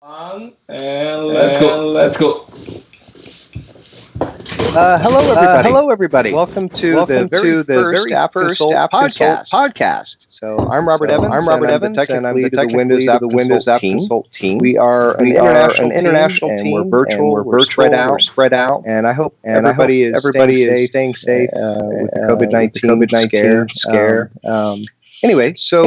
And let's go. Hello, everybody. Welcome to the very first AppConsult podcast. So I'm Robert Evans. And I'm the technical lead of the Windows AppConsult team. We are an international team. We're virtual. We're spread out. And I hope everybody is staying safe with the COVID-19 scare. Anyway, so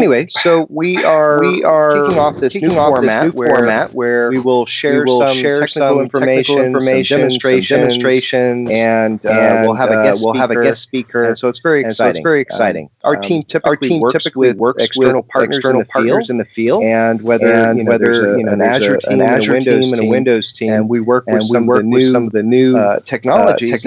we are kicking off this new format where we will share some technical information, some demonstrations, and we'll have a guest speaker. And so it's very exciting. Our team typically works with external partners in the field, and whether an Azure team and a Windows team, and we work with some of the new technologies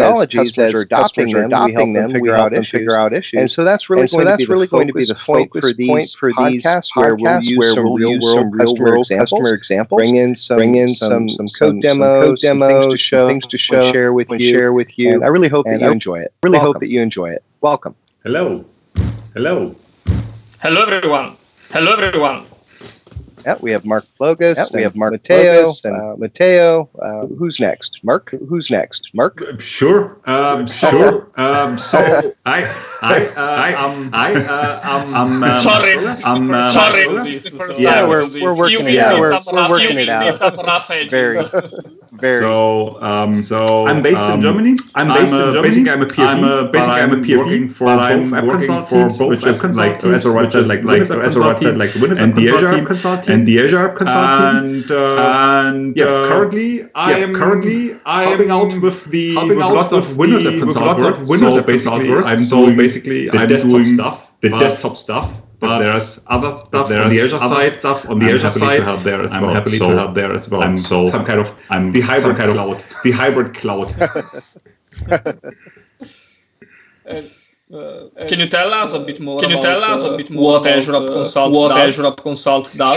as customers are adopting them. We help them figure out issues. And so that's really going to be the focus for these podcasts where we'll use some real world customer examples, bring in some code demos, things to show, share with you. And I really hope that you enjoy it. Welcome. Hello, everyone. Yeah, we have Mark Flogus. We have Mark Mateo. Who's next? Mark. Sure. So Sorry. Yeah, we're working it out. We're working it out. Very. So I'm based in Germany. I'm a PhD working for both AppConsult teams, which is like as Robert said, like the Windows and the Azure AppConsult team. And currently I am helping out with lots of Windows AppConsult work. I'm doing the desktop stuff. But there's other stuff on the Azure side. I'm happy to help there as well. I'm the hybrid cloud. Can you tell us a bit more about what Azure AppConsult does?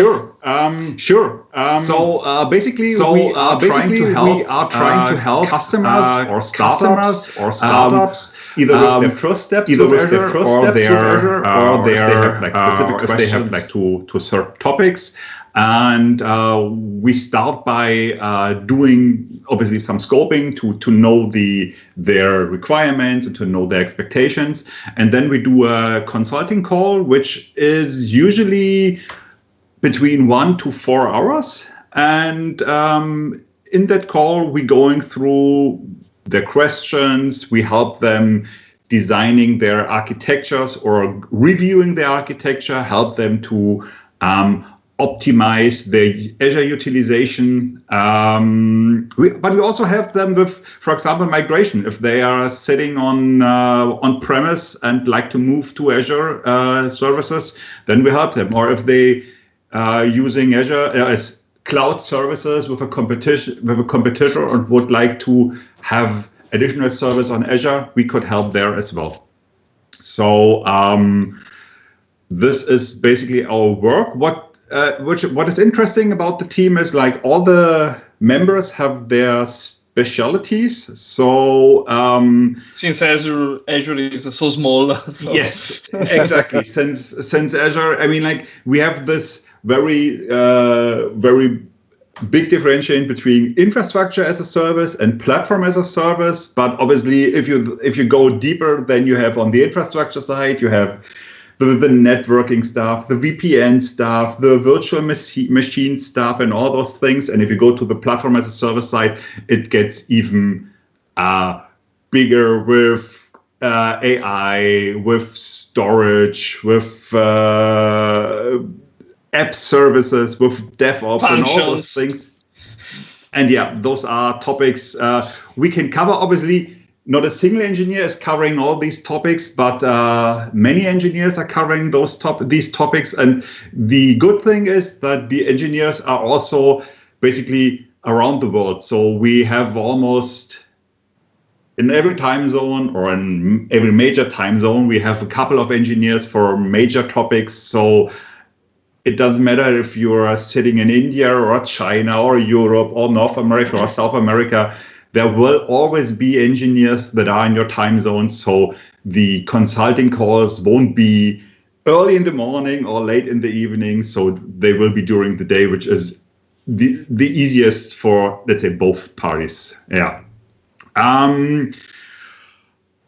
Sure. So basically, we are trying to help customers or startups either with their first steps with Azure or they have like specific questions to certain topics. And we start by doing obviously some scoping to know their requirements and to know their expectations. And then we do a consulting call, which is usually between 1 to 4 hours. And in that call, we're going through their questions. We help them designing their architectures or reviewing their architecture, help them to optimize their Azure utilization. But we also help them with, for example, migration. If they are sitting on-premise and like to move to Azure services, then we help them. Or if they are using Azure as cloud services with a competitor and would like to have additional service on Azure, we could help there as well. So this is basically our work. What is interesting about the team is like all the members have their specialties. So since Azure is so small. So. Yes, exactly. Since Azure, I mean, like we have this very big differentiation between infrastructure as a service and platform as a service. But obviously, if you go deeper, then you have on the infrastructure side, you have the networking stuff, the VPN stuff, the virtual machine stuff, and all those things. And if you go to the platform as a service side, it gets even bigger with AI, with storage, with app services, with DevOps, functions, and all those things. And yeah, those are topics we can cover. Obviously, not a single engineer is covering all these topics, but many engineers are covering these topics. And the good thing is that the engineers are also basically around the world. So we have almost in every time zone or in every major time zone, we have a couple of engineers for major topics. So it doesn't matter if you're sitting in India or China or Europe or North America or South America. There will always be engineers that are in your time zone. So the consulting calls won't be early in the morning or late in the evening. So they will be during the day, which is the easiest for, let's say, both parties. Yeah.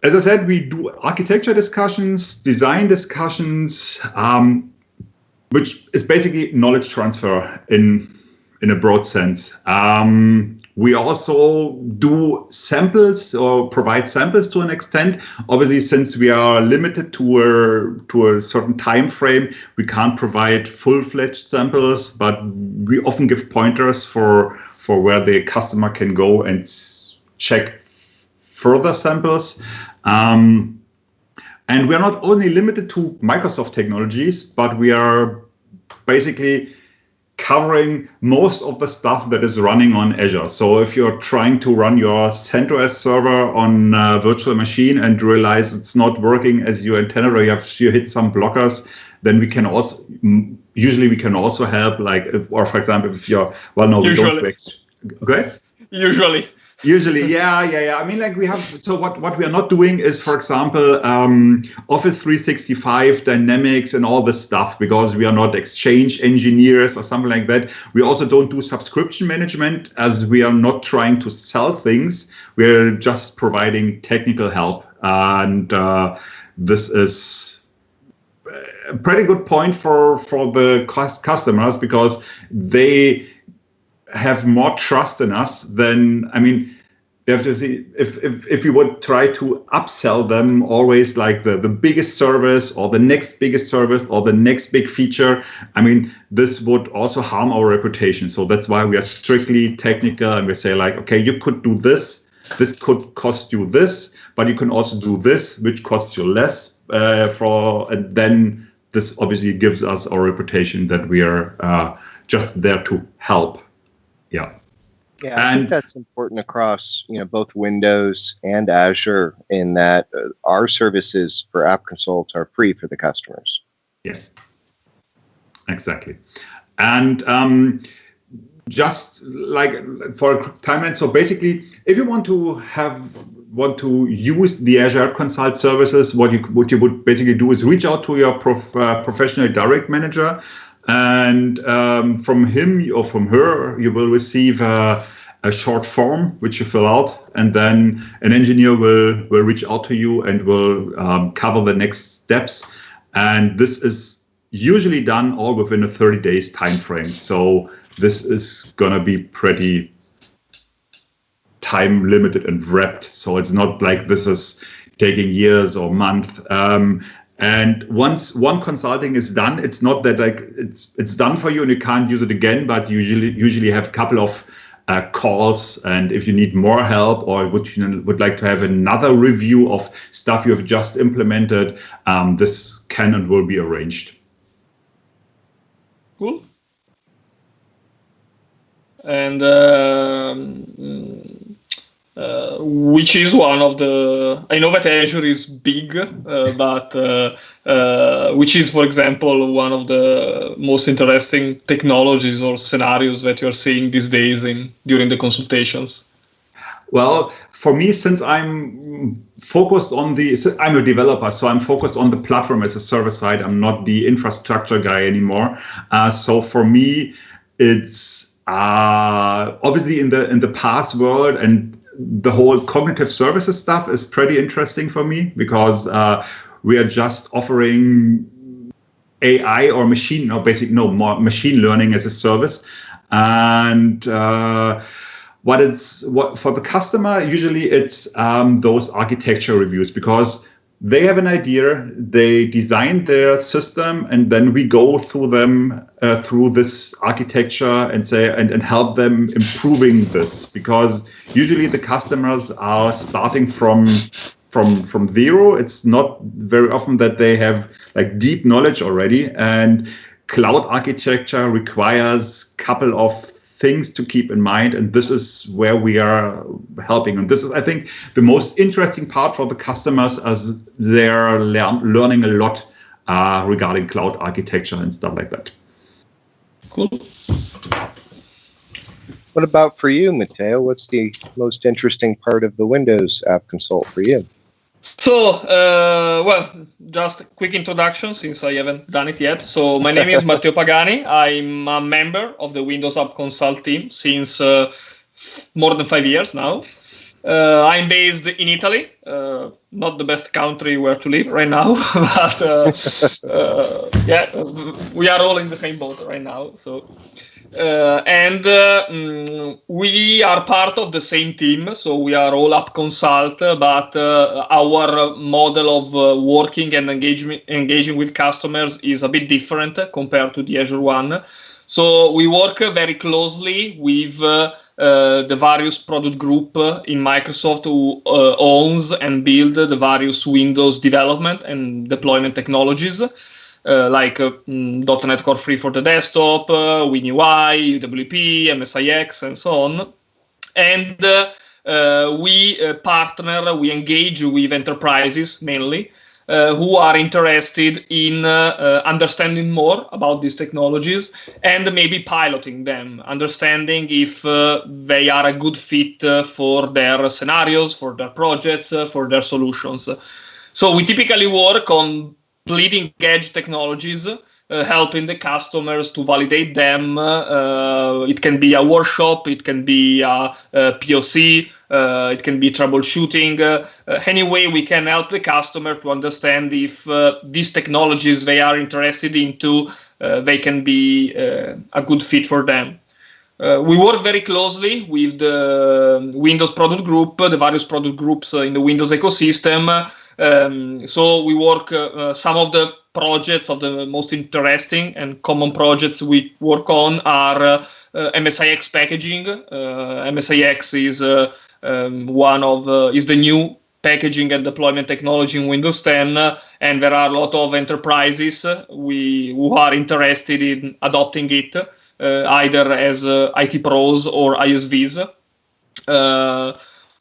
As I said, we do architecture discussions, design discussions, which is basically knowledge transfer in a broad sense. We also do samples or provide samples to an extent. Obviously, since we are limited to a certain time frame, we can't provide full-fledged samples, but we often give pointers for where the customer can go and check further samples. And we're not only limited to Microsoft technologies, but we are basically covering most of the stuff that is running on Azure. So if you're trying to run your CentOS server on a virtual machine and realize it's not working as you intended, or you hit some blockers, then we can also help. Like, or for example, if you're go ahead. Usually, yeah. I mean, like so what we are not doing is, for example, Office 365 Dynamics and all this stuff, because we are not Exchange engineers or something like that. We also don't do subscription management, as we are not trying to sell things. We're just providing technical help. And this is a pretty good point for the customers, because they have more trust in us than, I mean, you have to see if you would try to upsell them always like the biggest service or the next biggest service or the next big feature. I mean, this would also harm our reputation. So that's why we are strictly technical, and we say like, okay, you could do this. This could cost you this, but you can also do this, which costs you less. And then this obviously gives us our reputation that we are just there to help. Yeah. Yeah, I think that's important across, both Windows and Azure, in that our services for AppConsult are free for the customers. Yeah, exactly. And just like for a quick timeline, so basically, if you want to use the Azure AppConsult services, what you would basically do is reach out to your professional direct manager. And from him or from her, you will receive a short form which you fill out, and then an engineer will reach out to you and will cover the next steps. And this is usually done all within a 30 days time frame. So this is gonna be pretty time limited and wrapped. So it's not like this is taking years or months. And once one consulting is done, it's not that like it's done for you and you can't use it again, but usually have a couple of calls, and if you need more help or would like to have another review of stuff you have just implemented, this can and will be arranged. Cool. And which is one of the, I know that Azure is big, but which is, for example, one of the most interesting technologies or scenarios that you're seeing these days during the consultations? Well, for me, since I'm focused on I'm a developer, so I'm focused on the platform as a service side. I'm not the infrastructure guy anymore. So for me, it's obviously in the PaaS world, and the whole cognitive services stuff is pretty interesting for me, because we are just offering AI or more machine learning as a service. And what for the customer, usually it's those architecture reviews, because they have an idea, they design their system, and then we go through them through this architecture and say and help them improving this, because usually the customers are starting from zero. It's not very often that they have like deep knowledge already, and cloud architecture requires a couple of things to keep in mind, and this is where we are helping. And this is, I think, the most interesting part for the customers, as they're learning a lot regarding cloud architecture and stuff like that. Cool. What about for you, Matteo? What's the most interesting part of the Windows AppConsult for you? Well, just a quick introduction since I haven't done it yet. So my name is Matteo Pagani. I'm a member of the Windows AppConsult team since more than 5 years now. I'm based in Italy, not the best country where to live right now, but yeah, we are all in the same boat right now. So. We are part of the same team, so we are all AppConsult, but our model of working and engaging with customers is a bit different compared to the Azure one. So we work very closely with the various product group in Microsoft who owns and build the various Windows development and deployment technologies. Like .NET Core Free for the desktop, WinUI, UWP, MSIX, and so on. And we engage with enterprises mainly who are interested in understanding more about these technologies and maybe piloting them, understanding if they are a good fit for their scenarios, for their projects, for their solutions. So we typically work on bleeding edge technologies, helping the customers to validate them. It can be a workshop, it can be a POC, it can be troubleshooting. Anyway, we can help the customer to understand if these technologies they are interested into, they can be a good fit for them. We work very closely with the Windows product group, the various product groups in the Windows ecosystem. So we work, some of the projects of the most interesting and common projects we work on are MSIX packaging. MSIX is is the new packaging and deployment technology in Windows 10, and there are a lot of enterprises who are interested in adopting it, either as IT pros or ISVs.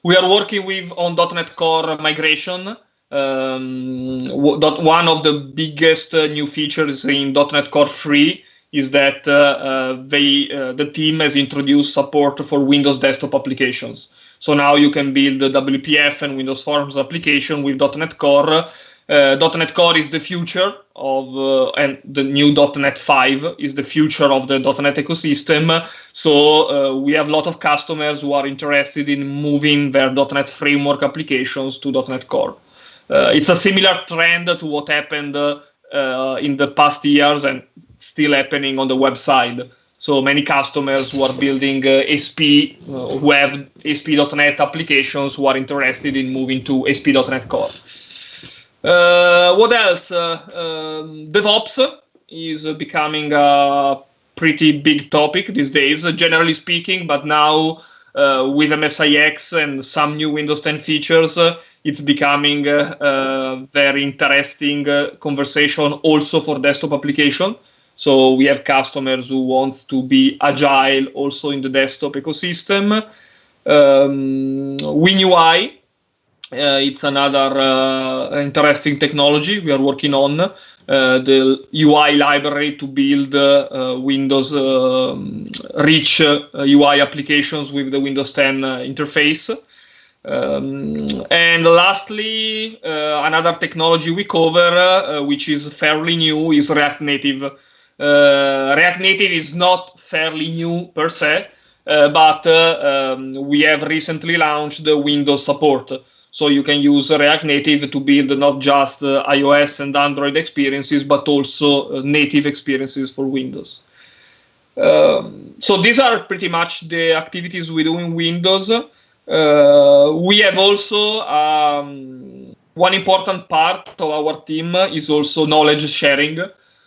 We are working on .NET Core migration. One of the biggest new features in .NET Core Free is that the team has introduced support for Windows desktop applications. So now you can build the WPF and Windows Forms application with .NET Core. .NET Core is the future of, and the new .NET 5 is the future of the .NET ecosystem. So we have a lot of customers who are interested in moving their .NET framework applications to .NET Core. It's a similar trend to what happened in the past years and still happening on the web side. So many customers who are building ASP, who have ASP.NET applications who are interested in moving to ASP.NET Core. What else? DevOps is becoming a pretty big topic these days, generally speaking, but now with MSIX and some new Windows 10 features, it's becoming a very interesting conversation also for desktop application. So we have customers who want to be agile also in the desktop ecosystem. WinUI, it's another interesting technology we are working on. The UI library to build Windows rich UI applications with the Windows 10 interface. And lastly, another technology we cover, which is fairly new, is React Native. React Native is not fairly new per se, but we have recently launched the Windows support. So you can use React Native to build not just iOS and Android experiences, but also native experiences for Windows. So these are pretty much the activities we do in Windows. We have also one important part of our team is also knowledge sharing.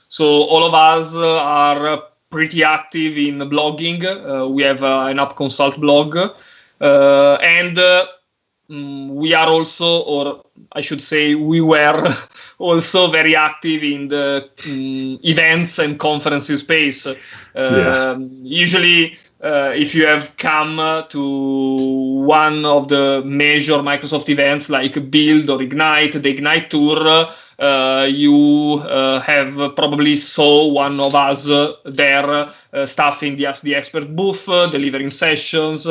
So all of us are pretty active in blogging. We have an AppConsult blog, and we are also, or I should say, we were also very active in the events and conferences space. Usually, if you have come to one of the major Microsoft events like Build or Ignite, the Ignite Tour, you have probably saw one of us there staffing the Ask the Expert booth, delivering sessions.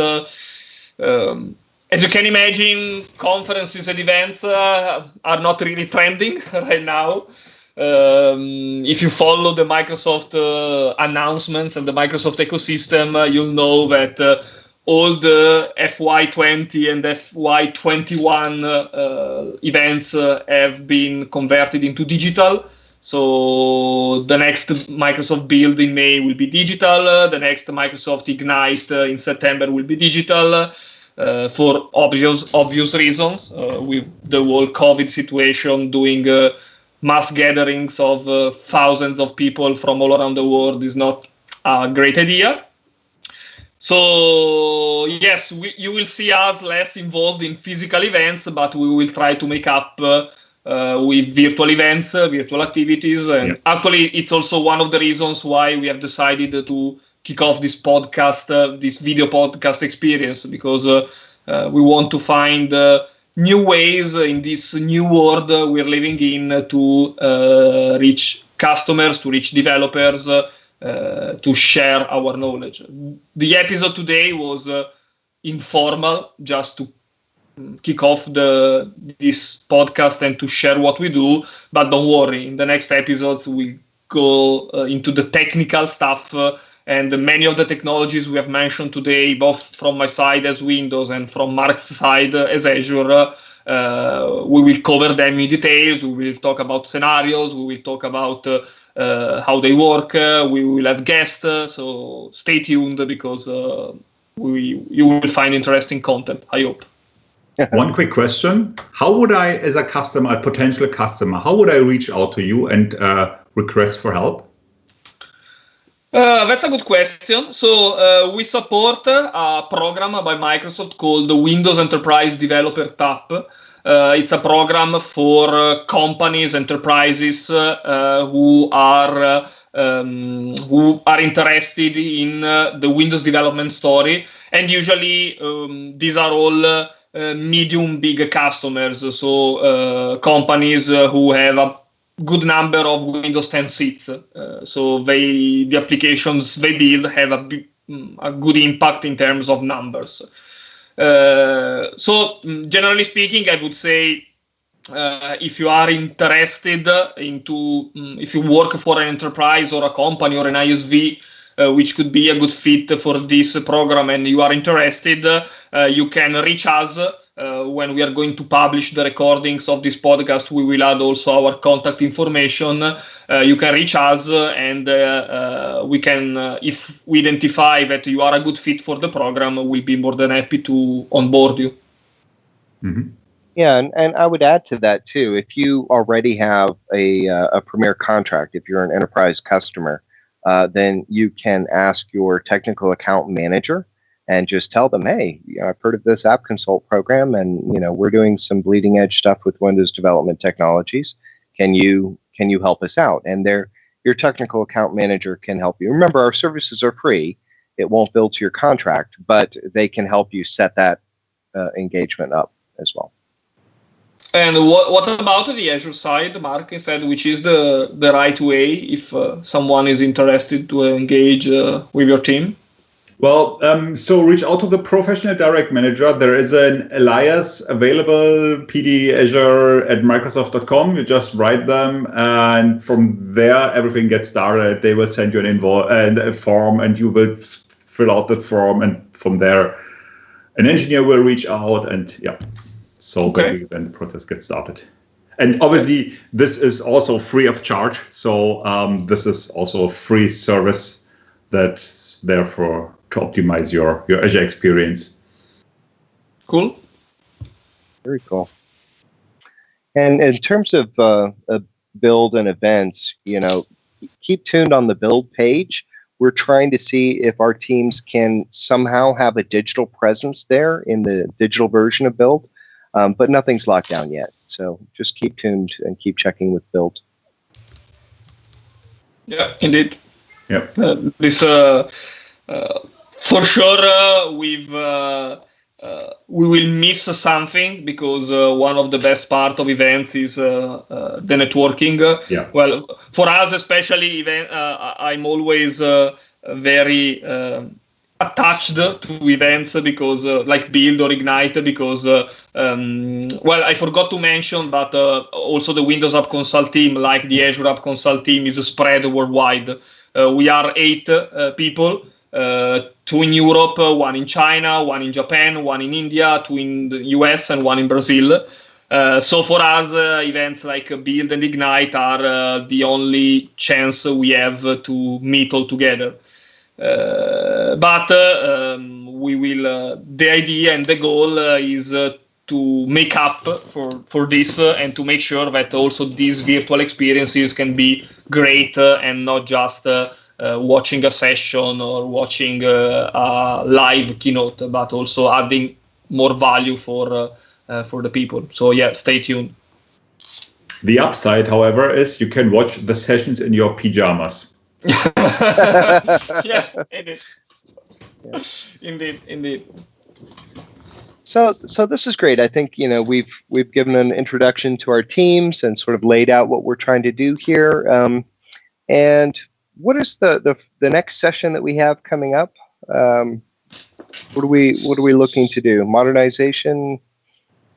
as you can imagine, conferences and events are not really trending right now. If you follow the Microsoft announcements and the Microsoft ecosystem, you'll know that all the FY20 and FY21 events have been converted into digital. So the next Microsoft Build in May will be digital. The next Microsoft Ignite in September will be digital. For obvious reasons, with the whole COVID situation, doing mass gatherings of thousands of people from all around the world is not a great idea. So yes, you will see us less involved in physical events, but we will try to make up with virtual events, virtual activities. And actually, it's also one of the reasons why we have decided to kick off this podcast, this video podcast experience, because we want to find new ways in this new world we're living in to reach customers, to reach developers, to share our knowledge. The episode today was informal, just to kick off this podcast and to share what we do. But don't worry, in the next episodes we go into the technical stuff, and many of the technologies we have mentioned today, both from my side as Windows and from Mark's side as Azure, we will cover them in details. We will talk about scenarios. We will talk about how they work. We will have guests. So stay tuned, because you will find interesting content, I hope. One quick question. How would I, as a customer, a potential customer, how would I reach out to you and request for help? That's a good question. So we support a program by Microsoft called the Windows Enterprise Developer TAP. It's a program for companies, enterprises who are interested in the Windows development story. And usually these are all medium big customers. So companies who have a good number of Windows 10 seats. So the applications they build have a good impact in terms of numbers. So generally speaking, I would say if you are interested if you work for an enterprise or a company or an ISV, which could be a good fit for this program, and you are interested, you can reach us. When we are going to publish the recordings of this podcast, we will add also our contact information. You can reach us, and we can, if we identify that you are a good fit for the program, we'll be more than happy to onboard you. Mm-hmm. Yeah, and I would add to that too. If you already have a Premier contract, if you're an enterprise customer, then you can ask your technical account manager and just tell them, hey, I've heard of this AppConsult program, and we're doing some bleeding edge stuff with Windows development technologies. Can you help us out? And your technical account manager can help you. Remember, our services are free. It won't bill to your contract, but they can help you set that engagement up as well. And what about the Azure side, Mark, instead, which is the right way if someone is interested to engage with your team? Well, so reach out to the professional direct manager. There is an alias available, pdazure@microsoft.com. You just write them, and from there, everything gets started. They will send you an invoice and a form, and you will fill out that form. And from there, an engineer will reach out, and so basically then the process gets started. And obviously, this is also free of charge. So this is also a free service that's therefore to optimize your Azure experience. Cool. Very cool. And in terms of build and events, keep tuned on the build page. We're trying to see if our teams can somehow have a digital presence there in the digital version of build, but nothing's locked down yet. So just keep tuned and keep checking with build. Yeah, indeed. Yeah. For sure, we will miss something, because one of the best part of events is the networking. Yeah. Well, for us especially, I'm always very attached to events because like Build or Ignite, because I forgot to mention, but also the Windows AppConsult team, like the Azure AppConsult team, is spread worldwide. We are 8 people, 2 in Europe, 1 in China, 1 in Japan, 1 in India, 2 in the US, and 1 in Brazil. So for us, events like Build and Ignite are the only chance we have to meet all together. But we will. The idea and the goal is to make up for this and to make sure that also these virtual experiences can be great and not just watching a session or watching a live keynote, but also adding more value for the people. So yeah, stay tuned. The upside, however, is you can watch the sessions in your pajamas. Yeah, indeed. So this is great. I think we've given an introduction to our teams and sort of laid out what we're trying to do here. And what is the next session that we have coming up? What are we looking to do? Modernization.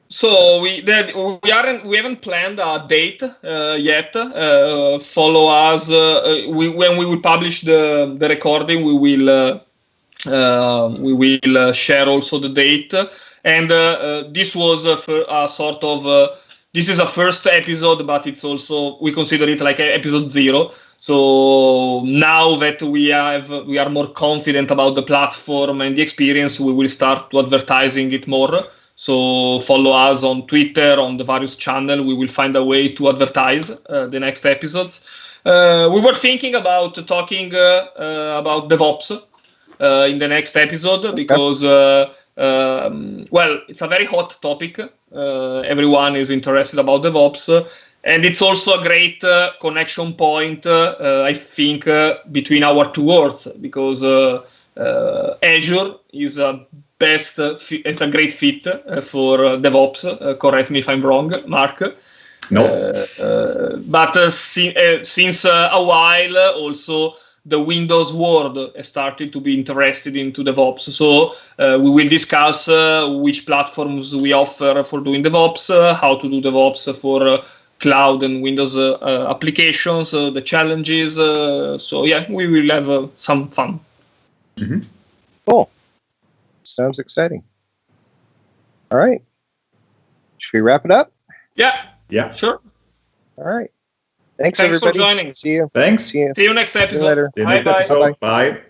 So we haven't planned a date yet. Follow us. When we will publish the recording, we will share also the date. And this was a sort of this is a first episode, but it's also, we consider it like episode 0. So now that we are more confident about the platform and the experience, we will start to advertising it more. So follow us on Twitter, on the various channels. We will find a way to advertise the next episodes. We were thinking about talking about DevOps in the next episode because, it's a very hot topic. Everyone is interested about DevOps. And it's also a great connection point, I think, between our two worlds, because Azure is it's a great fit for DevOps. Correct me if I'm wrong, Mark. No. But since a while, also the Windows world has started to be interested into DevOps. So we will discuss which platforms we offer for doing DevOps, how to do DevOps for cloud and Windows applications, the challenges. So yeah, we will have some fun. Mm-hmm. Cool. Sounds exciting. All right. Should we wrap it up? Yeah, sure. All right. Thanks everybody. For joining. See you. Thanks. See you next episode. See you later. See you next episode. Bye.